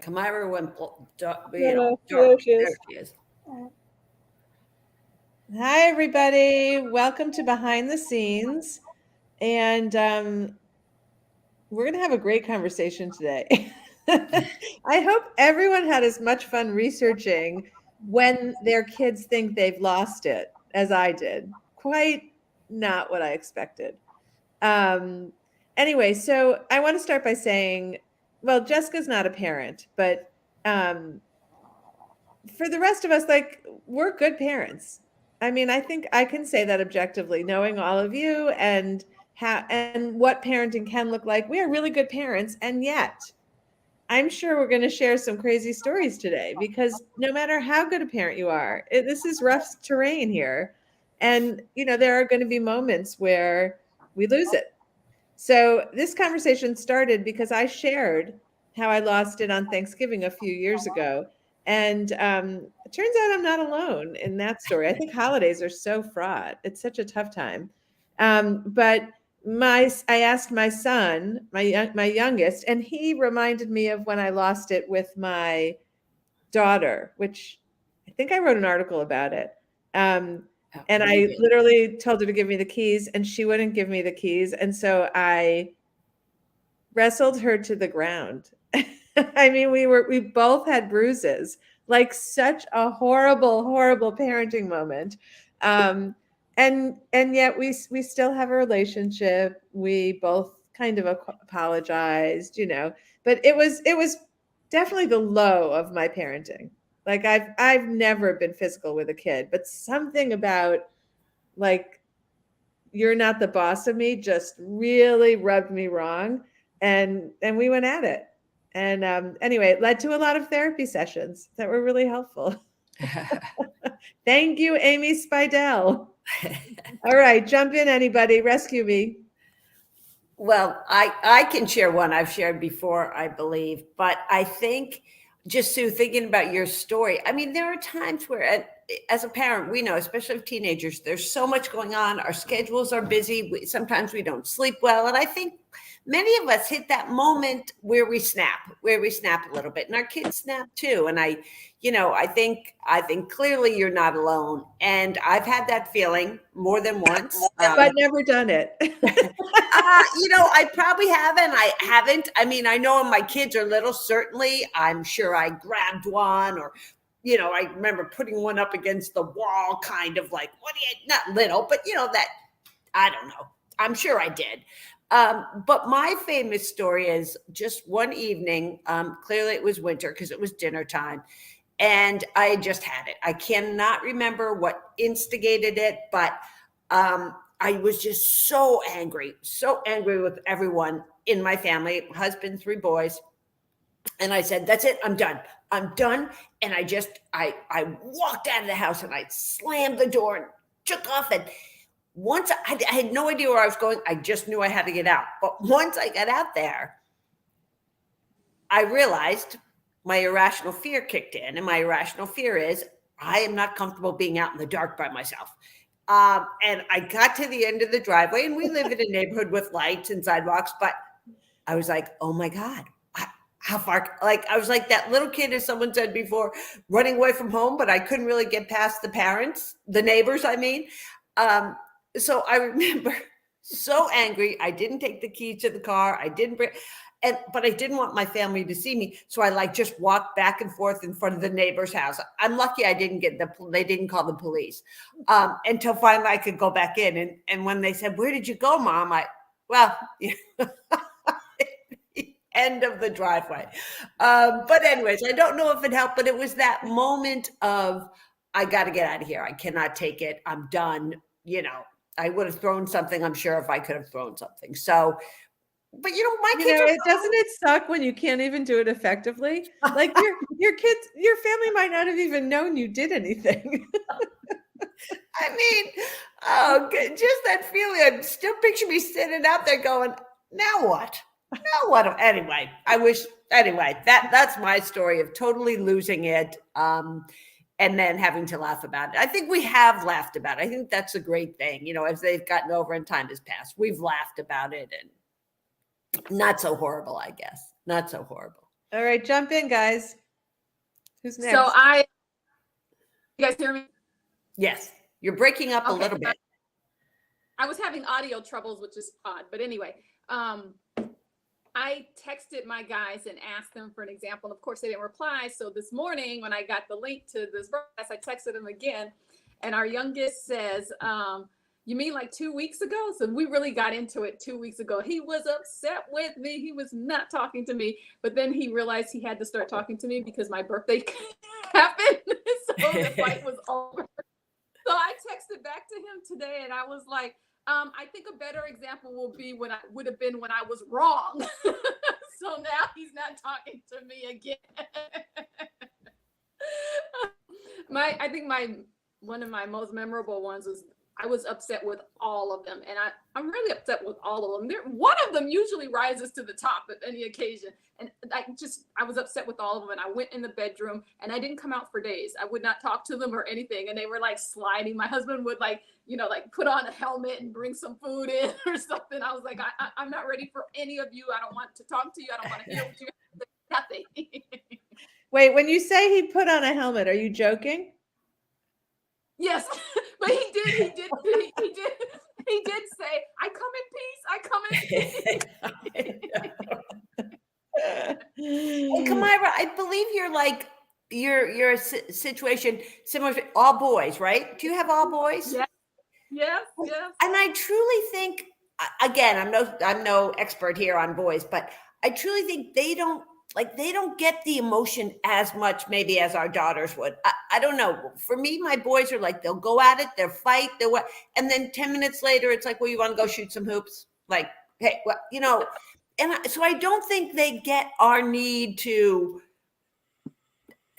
Kamira went, No, dark. there she There is. she is. Hi, everybody. Welcome to Behind the Scenes. And we're going to have a great conversation today. I hope everyone had as much fun researching when their kids think they've lost it as I did. Quite not what I expected. Um, anyway, so I want to start by saying, well, Jessica's not a parent, but for the rest of us, like, we're good parents. I mean, I think I can say that objectively, knowing all of you and what parenting can look like. We are really good parents, and yet I'm sure we're going to share some crazy stories today because no matter how good a parent you are, this is rough terrain here. And, there are going to be moments where we lose it. So this conversation started because I shared how I lost it on Thanksgiving a few years ago. And it turns out I'm not alone in that story. I think holidays are so fraught. It's such a tough time. But I asked my son, my youngest, and he reminded me of when I lost it with my daughter, which I think I wrote an article about it. And I literally told her to give me the keys, and she wouldn't give me the keys. And so I wrestled her to the ground. I mean, we both had bruises, like such a horrible, horrible parenting moment. And yet we still have a relationship. We both kind of apologized, but it was definitely the low of my parenting. Like I've never been physical with a kid, but something about, like, you're not the boss of me just really rubbed me wrong, and we went at it. And anyway, it led to a lot of therapy sessions that were really helpful. Thank you, Amy Spidell. All right, jump in, anybody, rescue me. Well, I can share one I've shared before, I believe, but I think, just Sue, thinking about your story, I mean, there are times where, as a parent, we know, especially with teenagers, there's so much going on. Our schedules are busy. Sometimes we don't sleep well. And I think many of us hit that moment where we snap a little bit, and our kids snap too. And I think clearly you're not alone. And I've had that feeling more than once. But never done it. I probably haven't. I haven't. I mean, I know when my kids are little, certainly, I'm sure I grabbed one, or, I remember putting one up against the wall, kind of like, what do you, not little, but that, I don't know. I'm sure I did. But my famous story is just one evening. Clearly it was winter because it was dinner time. And I just had it. I cannot remember what instigated it, but I was just so angry with everyone in my family, husband, 3 boys. And I said, that's it. I'm done. And I walked out of the house and I slammed the door and took off. And once I had no idea where I was going, I just knew I had to get out. But once I got out there, I realized my irrational fear kicked in. And my irrational fear is I am not comfortable being out in the dark by myself. And I got to the end of the driveway, and we live in a neighborhood with lights and sidewalks, but I was like, oh my God, how far? Like, I was like that little kid, as someone said before, running away from home, but I couldn't really get past the neighbors, I mean. So I remember so angry. I didn't take the keys to the car. But I didn't want my family to see me. So I just walked back and forth in front of the neighbor's house. I'm lucky I didn't they didn't call the police until finally I could go back in. And when they said, where did you go, Mom? End of the driveway. But anyways, I don't know if it helped, but it was that moment of, I got to get out of here. I cannot take it. I'm done. I would have thrown something, I'm sure, if I could have thrown something. So, but my kids doesn't it suck when you can't even do it effectively? Like your kids, your family might not have even known you did anything. I mean, just that feeling. I still picture me sitting out there going, now what? Now what? Anyway, that's my story of totally losing it. And then having to laugh about it. I think we have laughed about it. I think that's a great thing. As they've gotten over and time has passed, we've laughed about it, and not so horrible, I guess. Not so horrible. All right, jump in, guys. Who's next? So you guys hear me? Yes, you're breaking up a little bit. I was having audio troubles, which is odd. But anyway, I texted my guys and asked them for an example. Of course, they didn't reply. So this morning, when I got the link to this class, I texted them again. And our youngest says, you mean like 2 weeks ago? So we really got into it 2 weeks ago. He was upset with me. He was not talking to me. But then he realized he had to start talking to me because my birthday happened. So the fight was over. So I texted back to him today and I was like, I think a better example would have been when I was wrong. So now he's not talking to me again. I think one of my most memorable ones was I was upset with all of them, and I'm really upset with all of them. One of them usually rises to the top at any occasion, and I was upset with all of them. And I went in the bedroom, and I didn't come out for days. I would not talk to them or anything, and they were like sliding. My husband would like put on a helmet and bring some food in or something. I was like, I'm not ready for any of you. I don't want to talk to you. I don't want to hear what you have to say. Nothing. Wait, when you say he put on a helmet, are you joking? Yes, but he did say, I come in peace. And Kamira, I believe you're like your situation similar to all boys, right? Do you have all boys? Yes. And I truly think, again, I'm no expert here on boys, but I truly think they don't get the emotion as much maybe as our daughters would. I don't know. For me, my boys are like, they'll go at it, they'll fight, and then 10 minutes later, it's like, well, you want to go shoot some hoops? Like, hey, well, and so I don't think they get our need to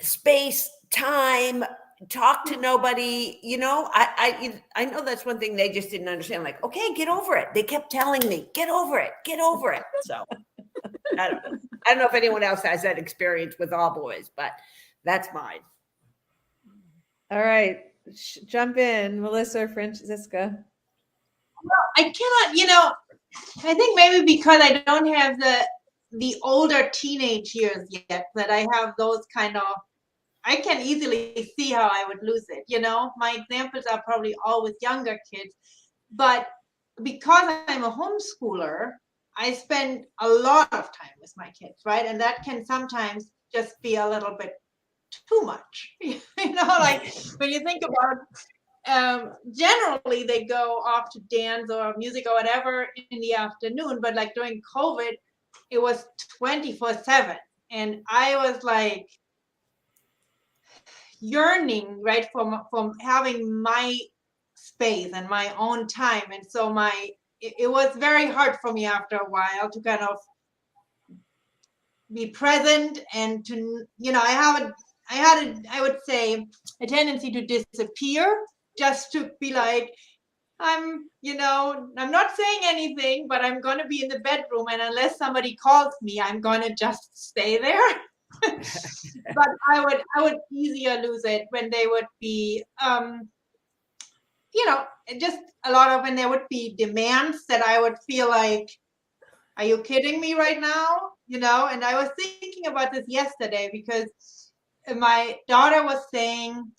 space, time, talk to nobody. I know that's one thing they just didn't understand. Like, okay, get over it. They kept telling me, get over it. So I don't know if anyone else has that experience with all boys, but that's mine. All right, jump in, Melissa or Francisca. Well, I cannot, I think maybe because I don't have the older teenage years yet, that I have those I can easily see how I would lose it. My examples are probably all with younger kids, but because I'm a homeschooler, I spend a lot of time with my kids, right? And that can sometimes just be a little bit too much. Like when you think about, generally they go off to dance or music or whatever in the afternoon, but like during COVID, it was 24/7. And I was like yearning, right, from having my space and my own time. And so it was very hard for me after a while to kind of be present and to, I would say a tendency to disappear, just to be like, I'm not saying anything, but I'm going to be in the bedroom. And unless somebody calls me, I'm going to just stay there. But I would easier lose it when they would be, just a lot of when there would be demands that I would feel like, are you kidding me right now? And I was thinking about this yesterday because my daughter was saying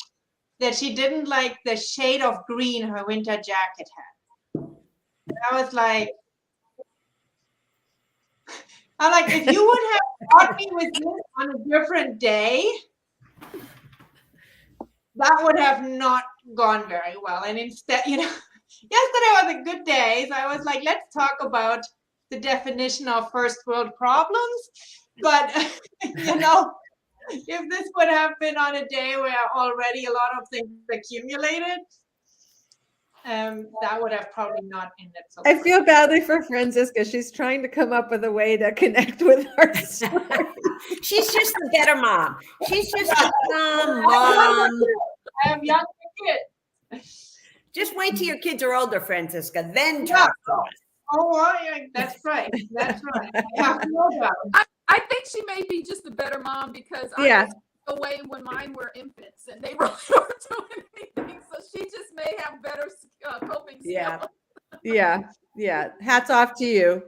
that she didn't like the shade of green her winter jacket had. And I was like, if you would have brought me with this on a different day, that would have not gone very well. And instead, yesterday was a good day. So I was like, let's talk about the definition of first world problems. But, if this would have been on a day where already a lot of things accumulated, that would have probably not ended so I feel badly for Francisca. She's trying to come up with a way to connect with her story. She's just a better mom. She's just a mom. I have younger kids. Just wait till your kids are older, Francisca, then talk to us. Oh, yeah, that's right. That's right. I have no doubt. I think she may be just a better mom because I was away when mine were infants and they really weren't doing anything. So she just may have better coping skills. Yeah. Hats off to you,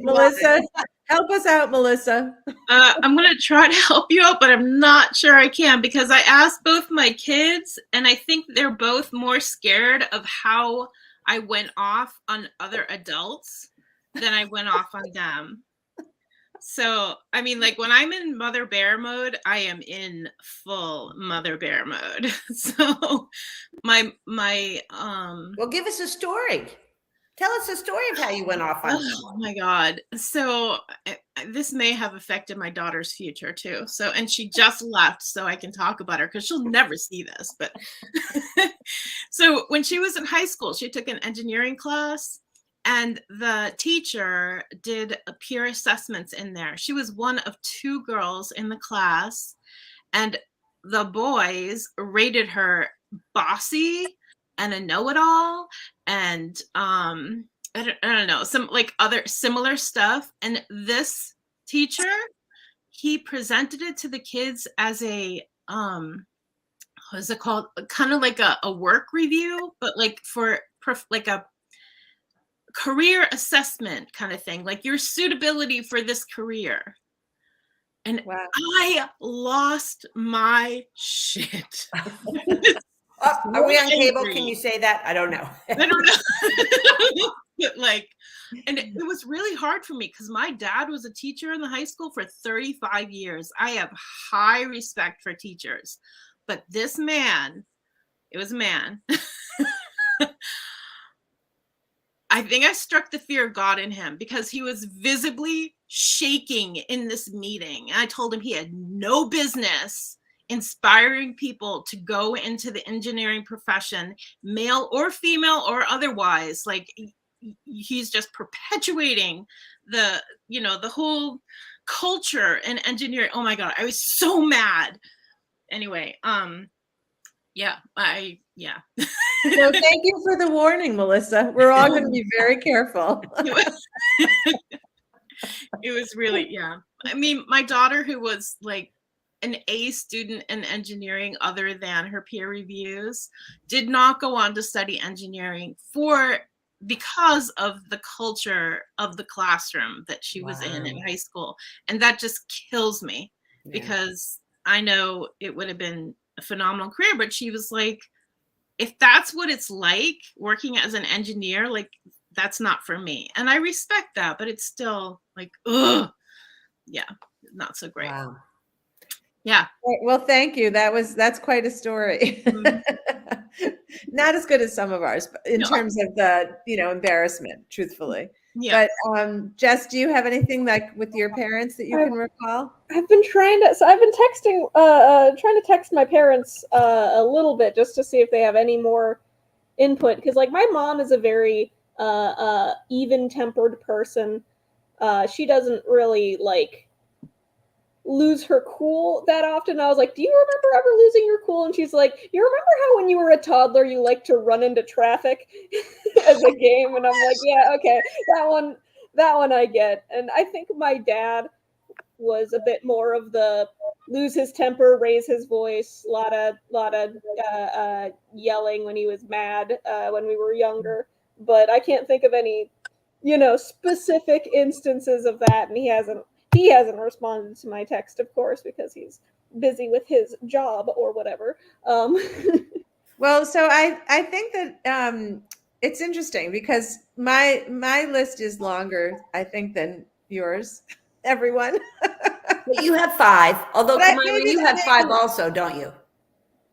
Melissa. Help us out, Melissa. I'm going to try to help you out, but I'm not sure I can because I asked both my kids, and I think they're both more scared of how I went off on other adults than I went off on them. So, I mean, like when I'm in mother bear mode, I am in full mother bear mode. So my Well, give us a story. Tell us a story of how you went off on oh someone. my God. So this may have affected my daughter's future too. So, and she just left so I can talk about her because she'll never see this. But so when she was in high school, she took an engineering class and the teacher did peer assessments in there. She was one of 2 girls in the class and the boys rated her bossy and a know-it-all and I don't know, some like other similar stuff. And this teacher, he presented it to the kids as a what is it called? Kind of like a work review, but like for like a career assessment kind of thing, like your suitability for this career. And Wow. I lost my shit. Are we on cable? Can you say that? I don't know. I don't know. But like, and it was really hard for me because my dad was a teacher in the high school for 35 years. I have high respect for teachers, but this man, it was a man. I think I struck the fear of God in him because he was visibly shaking in this meeting. And I told him he had no business inspiring people to go into the engineering profession, male or female or otherwise. Like he's just perpetuating the whole culture in engineering. Oh my God, I was so mad. Anyway, yeah. So thank you for the warning, Melissa. We're all going to be very careful. It was really, yeah. I mean, my daughter, who was like an A student in engineering other than her peer reviews, did not go on to study engineering because of the culture of the classroom that she was in high school. And that just kills me because I know it would have been a phenomenal career, but she was like, if that's what it's like working as an engineer, like that's not for me. And I respect that, but it's still like, ugh, yeah, not so great. Wow. Yeah. Well, thank you. That's quite a story. Mm-hmm. Not as good as some of ours, but in terms of the, embarrassment, truthfully. Yeah. But Jess, do you have anything like with your parents that you can recall? I've been trying to text my parents a little bit just to see if they have any more input. Because like my mom is a very even-tempered person. She doesn't really like lose her cool that often. I was like, do you remember ever losing your cool? And she's like, you remember how when you were a toddler you liked to run into traffic as a game? And I'm like, yeah, okay, that one I get. And I think my dad was a bit more of the lose his temper, raise his voice, lot of yelling when he was mad when we were younger. But I can't think of any specific instances of that, and he hasn't responded to my text, of course, because he's busy with his job or whatever. Well, so I think that it's interesting because my list is longer, I think, than yours, everyone. But you have 5, although you have 5 also, don't you?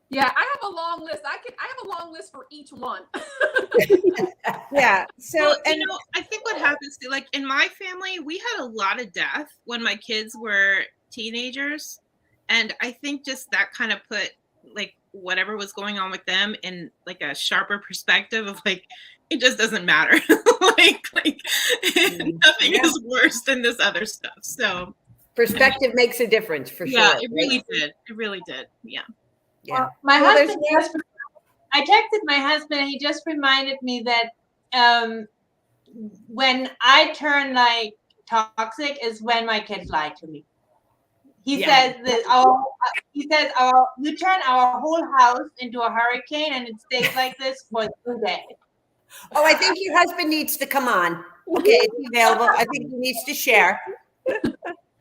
Yeah, I have a long list. I have a long list for each one. Yeah. So, well, I think what happens to, like in my family, we had a lot of death when my kids were teenagers. And I think just that kind of put like whatever was going on with them in like a sharper perspective of like, it just doesn't matter. like nothing is worse than this other stuff. So perspective makes a difference for sure. Yeah, it really did. It really did. Yeah. Yeah. My husband I texted my husband and he just reminded me that when I turn like toxic is when my kids lie to me. He says that you turn our whole house into a hurricane and it stays like this for 2 days. Oh, I think your husband needs to come on. Okay, it's available. I think he needs to share.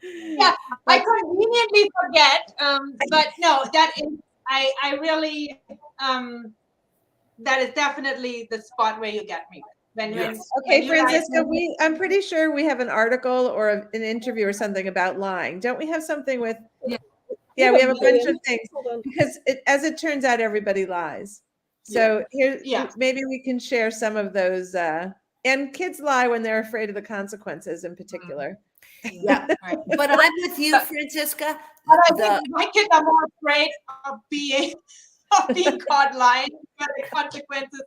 Yeah, I conveniently forget. But no, that is, I really, that is definitely the spot where you get me. When Yes. Okay, you guys- Francisca, I'm pretty sure we have an article or an interview or something about lying. Don't we have something with? Yeah. Yeah, we have a bunch million. of things Hold on. because as it turns out, everybody lies. So here, Yeah. maybe we can share some of those. And kids lie when they're afraid of the consequences in particular. Yeah. Right. But I'm with you, Francisca. But I The- think my kids are more afraid of being caught lying, but the consequences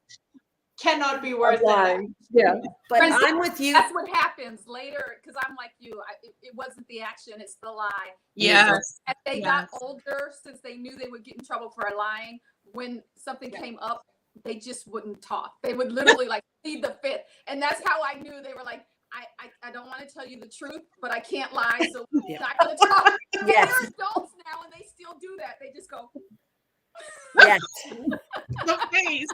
cannot be worse than that. Lying. Yeah. but Francisca, I'm with you. That's what happens later, because I'm like you. It wasn't the action, it's the lie. Yes. As they got Yes. older, since they knew they would get in trouble for lying, when something came up, they just wouldn't talk. They would literally like plead the fifth. And that's how I knew they were like, I don't want to tell you the truth, but I can't lie, so we're not going to talk. And Yes. they're adults now, and they still do that. They just go, Yes. The face.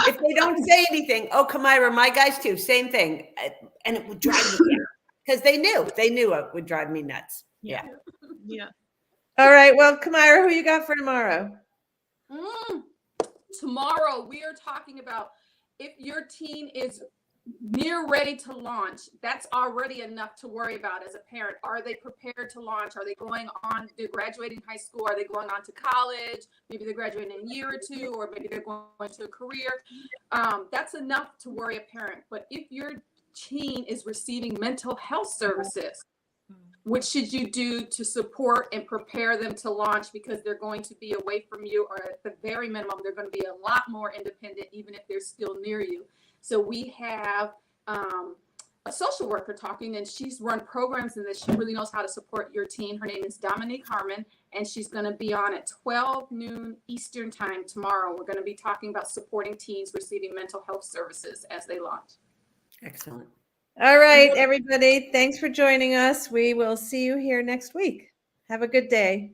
If they don't say anything, oh, Kamira, my guys too, same thing. And it would drive me nuts because they knew it would drive me nuts. Yeah. Yeah. All right. Well, Kamira, who you got for tomorrow? tomorrow we are talking about if your teen is near ready to launch, that's already enough to worry about as a parent. Are they prepared to launch? Are they going on, they're graduating high school? Are they going on to college? Maybe they're graduating in a year or two, or maybe they're going to a career. That's enough to worry a parent. But if your teen is receiving mental health services, what should you do to support and prepare them to launch, because they're going to be away from you, or at the very minimum, they're going to be a lot more independent, even if they're still near you. So we have a social worker talking, and she's run programs in this. She really knows how to support your teen. Her name is Dominique Harmon, and she's going to be on at 12 noon Eastern time tomorrow. We're going to be talking about supporting teens receiving mental health services as they launch. Excellent. All right, everybody. Thanks for joining us. We will see you here next week. Have a good day.